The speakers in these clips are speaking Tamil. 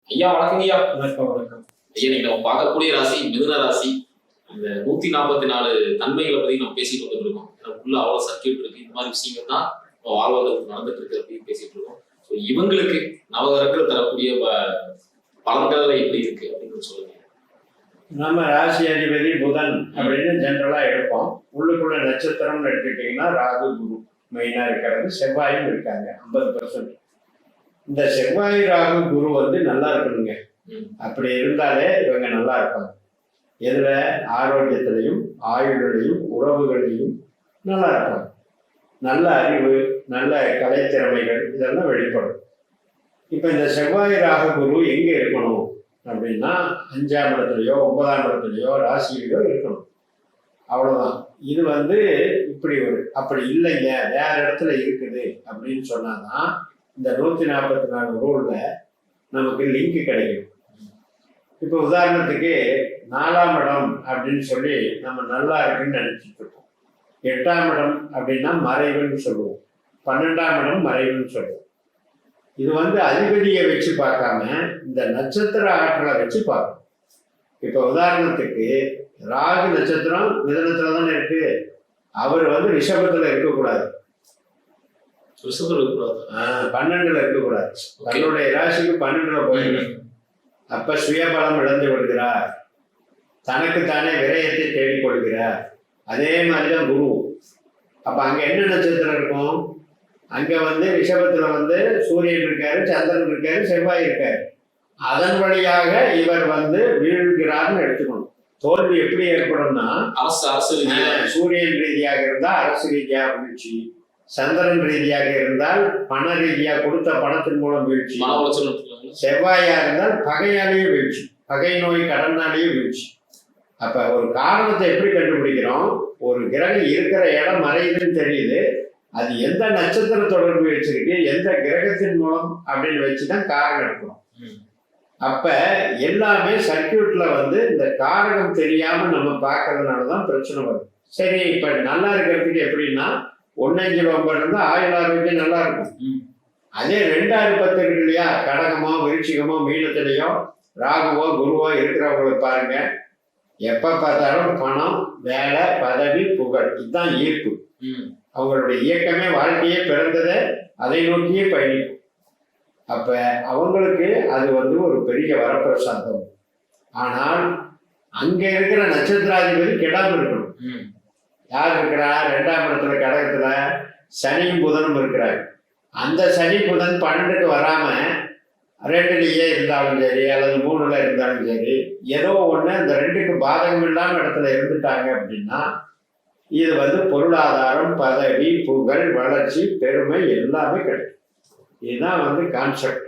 ஐயா வணக்கம் ஐயா. வணக்கம் வணக்கம் ஐயா, நீங்க நம்ம பார்க்கக்கூடிய ராசி மிதுன ராசி. இந்த 144 தன்மைகளை பத்தி நம்ம பேசிட்டு வந்துட்டு இருக்கோம். உள்ள அவ்வளவு சர்க்கியூட் இருக்கு. இந்த மாதிரி விஷயங்கள் தான் வாழ்வாதாரத்துக்கு நடந்துட்டு இருக்கு அப்படின்னு பேசிட்டு இருக்கோம். ஸோ இவங்களுக்கு நவகிரகங்கள் தரக்கூடிய பலன்கள் எப்படி இருக்கு அப்படின்னு சொல்லுங்க. நம்ம ராசி அதிபதி புதன் அப்படின்னு ஜென்ரலா எடுப்போம். உள்ளுக்குள்ள நட்சத்திரம்னு எடுத்துக்கிட்டீங்கன்னா ராகு குரு மெயினா இருக்கிறது. செவ்வாயும் இருக்காங்க 50%. இந்த செவ்வாய் ராகு குரு வந்து நல்லா இருக்கணுங்க. அப்படி இருந்தாலே இவங்க நல்லா இருப்பாங்க. எதுல? ஆரோக்கியத்திலையும் ஆயுளிலையும் உறவுகளையும் நல்லா இருப்பாங்க. நல்ல அறிவு, நல்ல கலைத்திறமைகள் இதெல்லாம் வெளிப்படும். இப்ப இந்த செவ்வாய் ராகு குரு எங்க இருக்கணும் அப்படின்னா 5ஆம் இடத்துலையோ 9ஆம் இடத்துலையோ ராசியிலையோ இருக்கணும். அவ்வளவுதான். இது வந்து இப்படி அப்படி இல்லைங்க, வேற இடத்துல இருக்குது அப்படின்னு சொன்னாதான் இந்த 144 ரூல்ல நமக்கு லிங்க் கிடைக்கும். இப்போ உதாரணத்துக்கு 4ஆம் இடம் அப்படின்னு சொல்லி நம்ம நல்லா இருக்குன்னு நினைச்சிட்டு இருக்கோம். 8ஆம் இடம் அப்படின்னா மறைவுன்னு சொல்லுவோம். 12ஆம் இடம் மறைவுன்னு சொல்லுவோம். இது வந்து அதிபதியை வச்சு பார்க்காம இந்த நட்சத்திர ஆற்றலை வச்சு பார்க்கணும். இப்போ உதாரணத்துக்கு ராகு நட்சத்திரம் மிதனத்துல தானே இருக்கு. அவர் வந்து ரிஷபத்துல இருக்கக்கூடாது, 12ல இருக்கக்கூடாது. தன்னுடைய ராசிக்கு 12ல போயிடும். அப்ப சுயபலம் இழந்து விடுகிறார், தனக்குத்தானே விரயத்தை தேடிக்கொள்கிறார். அதே மாதிரிதான் குரு. அப்ப அங்க என்ன நட்சத்திரம் இருக்கும்? அங்க வந்து ரிஷபத்துல வந்து சூரியன் இருக்காரு, சந்திரன் இருக்காரு, செவ்வாய் இருக்காரு. அதன் வழியாக இவர் வந்து வீழ்கிறார்னு எடுத்துக்கணும். தோல்வி எப்படி ஏற்படும்னா சூரியன் ரீதியாக இருந்தால் அரசு ரீதியாக வீழ்ச்சி, சந்திரன் ரீதியாக இருந்தால் பண ரீதியா கொடுத்த பணத்தின் மூலம் வீழ்ச்சி, செவ்வாயா இருந்தால் பகையாலேயே வீழ்ச்சி, பகை நோய் கடனாலேயே வீழ்ச்சி. அப்ப ஒரு காரணத்தை எப்படி கண்டுபிடிக்கிறோம்? ஒரு கிரகம் இருக்கிற இடம் மறையுதுன்னு தெரியுது, அது எந்த நட்சத்திர தொடர்பு வச்சிருக்கு, எந்த கிரகத்தின் மூலம் அப்படின்னு வச்சுதான் காரணம் எடுக்கணும். அப்ப எல்லாமே சர்க்கியூட்ல வந்து இந்த காரகம் தெரியாம நம்ம பார்க்கறதுனாலதான் பிரச்சனை வருது. சரி, இப்ப நல்லா இருக்கிறதுக்கு எப்படின்னா 1-5 இருந்தா ஆயுள் ஆரோக்கியம் நல்லா இருக்கும். அதே 2-10 இருக்கு இல்லையா, கடகமோ விருச்சிகமோ மீனத்திலேயோ ராகுவோ குருவோ இருக்கிறவங்களுக்கு பாருங்க, எப்ப பார்த்தாலும் பணம், வேலை, பதவி, புகழ், இதுதான் ஈர்ப்பு. அவங்களுடைய இயக்கமே, வாழ்க்கையே பிறந்ததை அதை நோக்கியே பயணிக்கும். அப்ப அவங்களுக்கு அது வந்து ஒரு பெரிய வரப்பிரசாதம். ஆனால் அங்க இருக்கிற நட்சத்திராதிபதி கெடாம இருக்கணும். யார் இருக்கிறா? 2ஆம் இடத்துல கடகத்துல சனியும் புதனும் இருக்கிறாங்க. அந்த சனி புதன் 12க்கு வராம 2லயே இருந்தாலும் சரி அல்லது 3ல இருந்தாலும் சரி, ஏதோ ஒண்ணு அந்த 2க்கு பாதகம் இல்லாம இடத்துல இருந்துட்டாங்க அப்படின்னா இது வந்து பொருளாதாரம், பதவி, புகழ், வளர்ச்சி, பெருமை எல்லாமே கிடைக்கும். இதுதான் வந்து கான்செப்ட்.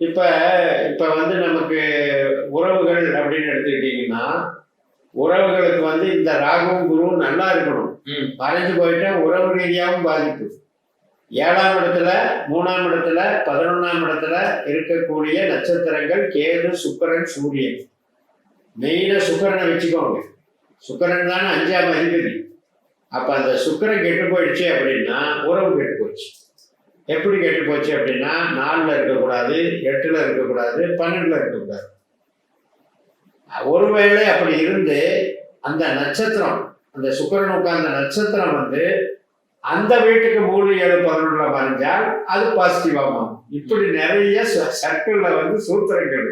இப்ப வந்து நமக்கு உறவுகள் அப்படின்னு எடுத்துக்கிட்டீங்கன்னா, உறவுகளுக்கு வந்து இந்த ராகுவும் குருவும் நல்லா இருக்கணும். மறைஞ்சு போயிட்டா உறவு ரீதியாகவும் பாதிப்பு. 7ஆம் இடத்துல, 3ஆம் இடத்துல, 11ஆம் இடத்துல இருக்கக்கூடிய நட்சத்திரங்கள் கேது, சுக்கிரன், சூரியன். மெயினா சுக்கிரனை வச்சுக்கோங்க. சுக்கிரன் தானே 5ஆம் அதிபதி. அப்ப அந்த சுக்கிரன் கெட்டு போயிடுச்சு அப்படின்னா உறவு கெட்டு போச்சு. எப்படி கெட்டு போச்சு அப்படின்னா 4ல இருக்கக்கூடாது, 8ல இருக்கக்கூடாது, 12ல இருக்கக்கூடாது. ஒருவேளை அப்படி இருந்து அந்த நட்சத்திரம், அந்த சுக்கிரன் உட்கார்ந்த நட்சத்திரம் வந்து அந்த வீட்டுக்கு 3, 7, 11ல மறைஞ்சால் அது பாசிட்டிவா மாறும். இப்படி நிறைய சர்க்கிள்ல வந்து சூத்திரங்கள்.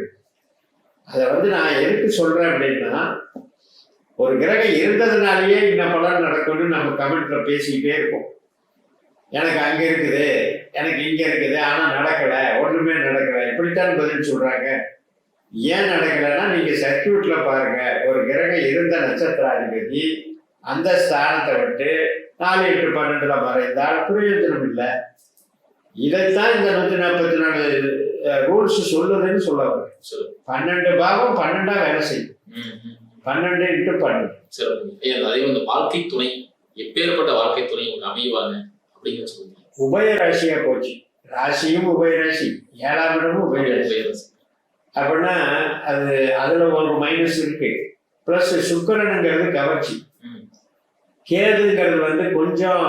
அதை வந்து நான் எதுக்கு சொல்றேன் அப்படின்னா, ஒரு கிரகம் இருந்ததுனாலேயே இந்த பலன் நடக்கும்னு நம்ம கமெண்ட்ல பேசிக்கிட்டே இருப்போம். எனக்கு அங்க இருக்குது, எனக்கு இங்க இருக்குது, ஆனா நடக்கல, ஒண்ணுமே நடக்கல, இப்படித்தான் பதில் சொல்றாங்க. ஏன் நடக்கலைன்னா நீங்க சர்க்கியூட்ல பாருங்க. ஒரு கிரகம் இருந்த நட்சத்திராதிபதி அந்த ஸ்தானத்தை விட்டு 4, 8, 12ல மறைந்தால் பிரயோஜனம் இல்லை. இதைத்தான் இந்த 144 ரூல்ஸ் சொல்லுதுன்னு சொல்ல வர. 12 பாகம் 12ஆ வேலை செய்யும். 12x12. அதே வந்து வாழ்க்கை துணை, எப்பேற்பட்ட வாழ்க்கை துணை அமைவாங்க அப்படிங்கிற சொல்லுங்க. உபய ராசியா போச்சு. ராசியும் உபயராசி, 7ஆம் இடமும் உபயராசி. அப்படின்னா அதுல ஒரு மைனஸ் இருக்கு. பிளஸ் சுக்கிரனுங்கிறது கவர்ச்சி, கேதுங்கிறது வந்து கொஞ்சம்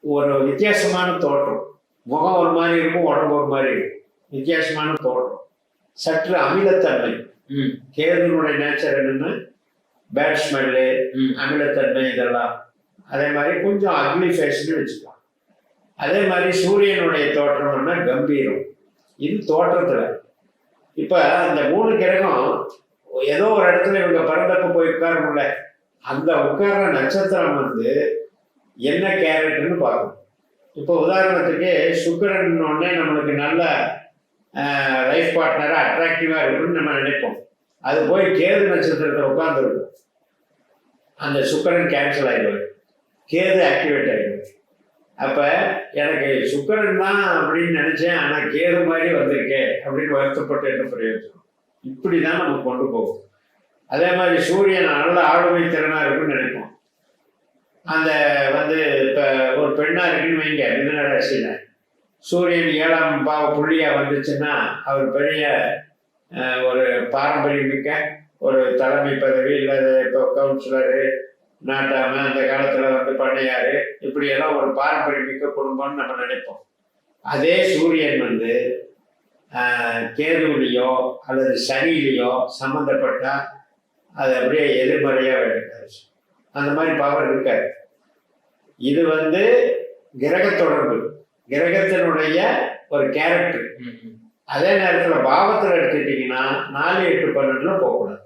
ஒரு வித்தியாசமான தோற்றம். முகம் ஒரு மாதிரி இருக்கும், உடம்பு ஒரு மாதிரி இருக்கும், வித்தியாசமான தோற்றம். சற்று அமிலத்தன்மை. ம். கேதுனுடைய நேச்சர் என்னன்னா பேட் ஸ்மெல்லு, ம். அமிலத்தன்மை இதெல்லாம். அதே மாதிரி கொஞ்சம் அக்னி ஃபேஸ்னு வச்சுக்கலாம். அதே மாதிரி சூரியனுடைய தோற்றம்னா கம்பீரம். இது தோற்றத்துல. இப்ப அந்த 3 கிரகம் ஏதோ ஒரு இடத்துல இவங்க பிறந்தப்ப போய் உட்காரமுல்ல, அந்த உட்கார்ற நட்சத்திரம் வந்து என்ன கேரக்டர்னு பார்க்கணும். இப்போ உதாரணத்துக்கு சுக்கிரன் உடனே நம்மளுக்கு நல்ல லைஃப் பார்ட்னரா அட்ராக்டிவா இருக்குன்னு நம்ம நினைப்போம். அது போய் கேது நட்சத்திரத்தில் உட்கார்ந்துருக்கும். அந்த சுக்கிரன் கேன்சல் ஆயிடுவார், கேது ஆக்டிவேட் ஆயிடுவார். அப்ப எனக்கு சுக்கிரன் தான் அப்படின்னு நினைச்சேன், ஆனா கேது மாதிரி வந்திருக்கே அப்படின்னு வருத்தப்பட்டு என்ன பிரயோஜனம்? இப்படிதான் நம்ம கொண்டு போகும். அதே மாதிரி சூரியன் நல்ல ஆளுமை திறனா இருக்குன்னு நினைப்போம். அந்த வந்து இப்ப ஒரு பெண்ணா இருக்குன்னு வைங்க, மிதுன ராசியில சூரியன் 7ஆம் பாவ புள்ளியா வந்துச்சுன்னா அவர் பெரிய ஒரு பாரம்பரியம் மிக்க ஒரு தலைமை பதவி, இல்லாத இப்போ கவுன்சிலரு, நாட்டாம அந்த காலத்துல வந்து பண்ணையாரு, இப்படி எல்லாம் ஒரு பாரம்பரியம் மிக்க குடும்பம்னு நம்ம நினைப்போம். அதே சூரியன் வந்து கேதுவிலையோ அல்லது சனியிலையோ சம்மந்தப்பட்டா அது அப்படியே எதிர்மறையா இருக்காது. அந்த மாதிரி பவர் இருக்காது. இது வந்து கிரக தொடர்பு, கிரகத்தினுடைய ஒரு கேரக்டர். அதே நேரத்துல பாவத்துல எடுத்துட்டீங்கன்னா 4, 8, 12 போகக்கூடாது.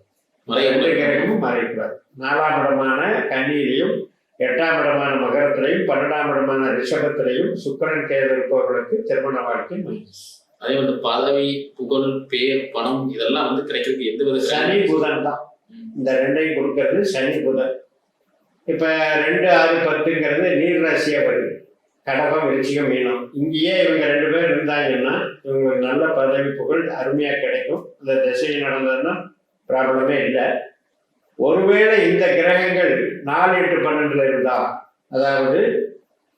2 கிரகமும் மறையக்கூடாது. 4ஆம் இடமான கன்னியிலையும் 8ஆம் இடமான மகரத்திலையும் 12ஆம் இடமான ரிஷபத்திலையும் சுக்கிரன் கேது இருப்பவர்களுக்கு திருமண வாழ்க்கை மைனஸ். அதே வந்து பதவி, புகழ், பேர், பணம் இதெல்லாம் வந்து கிடைக்கிறதுக்கு எந்த வித சனி புதன் தான் இந்த 2ஐயும் கொடுக்கறது. சனி புதன். இப்ப 2, 6, 10ங்கிறது நீர் ராசியா வருது. கடகம், விருச்சிகம், மீனம். இங்கேயே இவங்க 2 பேர் இருந்தாங்கன்னா இவங்களுக்கு நல்ல பதவி புகழ் அருமையா கிடைக்கும். அந்த திசை நடந்ததுன்னா ப்ராப்ளமே இல்லை. ஒருவேளை இந்த கிரகங்கள் 4, 8, 12 இருந்தா, அதாவது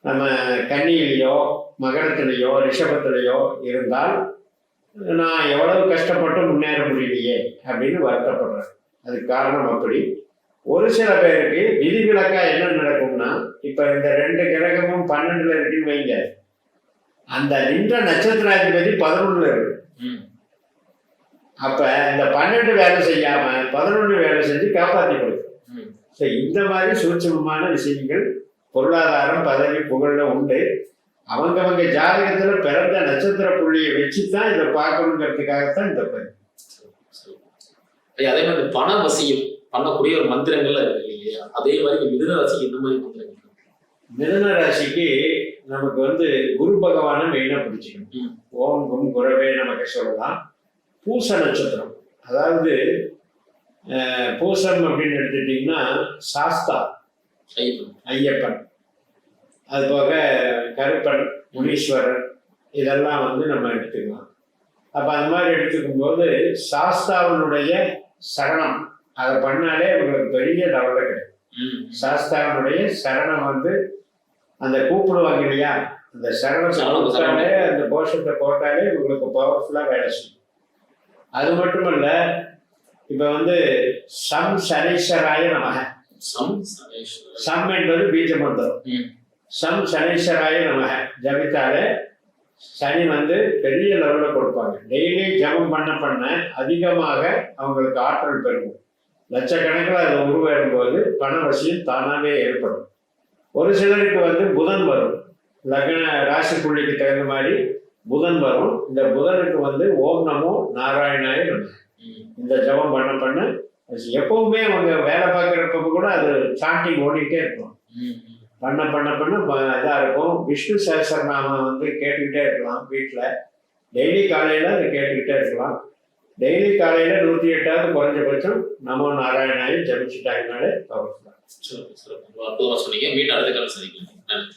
நம்ம கன்னியிலையோ மகரத்திலேயோ ரிஷபத்திலேயோ இருந்தால் நான் எவ்வளவு கஷ்டப்பட்டு முன்னேற முடியலையே அப்படின்னு வருத்தப்படுறேன். அதுக்கு காரணம் அப்படி. ஒரு சில பேருக்கு விதிவிலக்கா என்ன நடக்கும்னா, இப்ப இந்த 2 கிரகமும் 12ல இருக்குன்னு வைங்க, அந்த நின்ற நட்சத்திராதிபதி 11ல இருக்கு. அப்ப இந்த 12 வேலை செய்யாம 11 வேலை செஞ்சு காப்பாற்றி கொடுக்கும். இந்த மாதிரி சூட்சமமான விஷயங்கள் பொருளாதாரம், பதவி, புகழ்ல உண்டு. அவங்கவங்க ஜாதகத்துல பிறந்த நட்சத்திர புள்ளியை வச்சுதான் இதை பார்க்கணுங்கிறதுக்காகத்தான் இந்த பதிவு. அதே மாதிரி பண வசியம் பண்ணக்கூடிய ஒரு மந்திரங்கள் இருக்கு இல்லையா? அதே மாதிரி மிதுன ராசிக்கு இந்த மாதிரி மந்திரங்கள்? மிதுன ராசிக்கு நமக்கு வந்து குரு பகவானை மெயினா பிடிச்சிக்கணும். ஓம் கும் குரவே நமக்கு சொல்லலாம். பூச நட்சத்திரம், அதாவது பூசம் அப்படின்னு எடுத்துட்டீங்கன்னா சாஸ்தா, ஐயப்பன், அது போக கருப்பன், முனீஸ்வரர், இதெல்லாம் வந்து நம்ம எடுத்துக்கலாம். அப்ப அந்த மாதிரி எடுத்துக்கும் போது சாஸ்தாவனுடைய சரணம் அதை பண்ணாலே உங்களுக்கு பெரிய லெவல்ல கிடைக்கும். சாஸ்தாவனுடைய சரணம் வந்து அந்த கூப்பிடுவாங்க இல்லையா, அந்த சரணத்தை கொடுத்தாலே, அந்த கோஷத்தை போட்டாலே உங்களுக்கு பவர்ஃபுல்லா வேலை செய்யும். அது மட்டுமல்ல, இப்ப வந்து சம் சனீஸ்வராய நமக, சம் என்பது பீஜ மந்திரம். சம் சனீஸ்வராய நமக ஜபித்தாலே சனி வந்து பெரிய லெவல்ல கொடுப்பாங்க. டெய்லி ஜபம் பண்ண அதிகமாக அவங்களுக்கு ஆற்றல் பெருகும். லட்சக்கணக்கில் அது உருவேறும் போது பண வசியம் தானாவே ஏற்படும். ஒரு சிலருக்கு வந்து புதன் வரும், லக்ன ராசி புள்ளிக்கு தகுந்த மாதிரி புதன் வரும். இந்த புதனுக்கு வந்து ஓம் நமோ நாராயணாய நமக இந்த ஜபம் பண்ண எப்பவுமே அவங்க வேலை பார்க்குறப்ப கூட அது சாண்டிங் ஓடிட்டே இருக்கும். பண்ண இதா இருக்கும். விஷ்ணு சஹஸ்ரநாமம் வந்து கேட்டுக்கிட்டே இருக்கலாம். வீட்டில் டெய்லி காலையில அதை கேட்டுக்கிட்டே இருக்கலாம். டெய்லி காலையில 108வது குறைஞ்சபட்சம் நமோ நாராயணாயும் ஜபிச்சுட்டாங்கனாலே பவர்ஃபுல்லா. அற்புதமா சொன்னீங்க. மீண்டும் அடுத்த காலம் சந்திக்கலாம். நன்றி.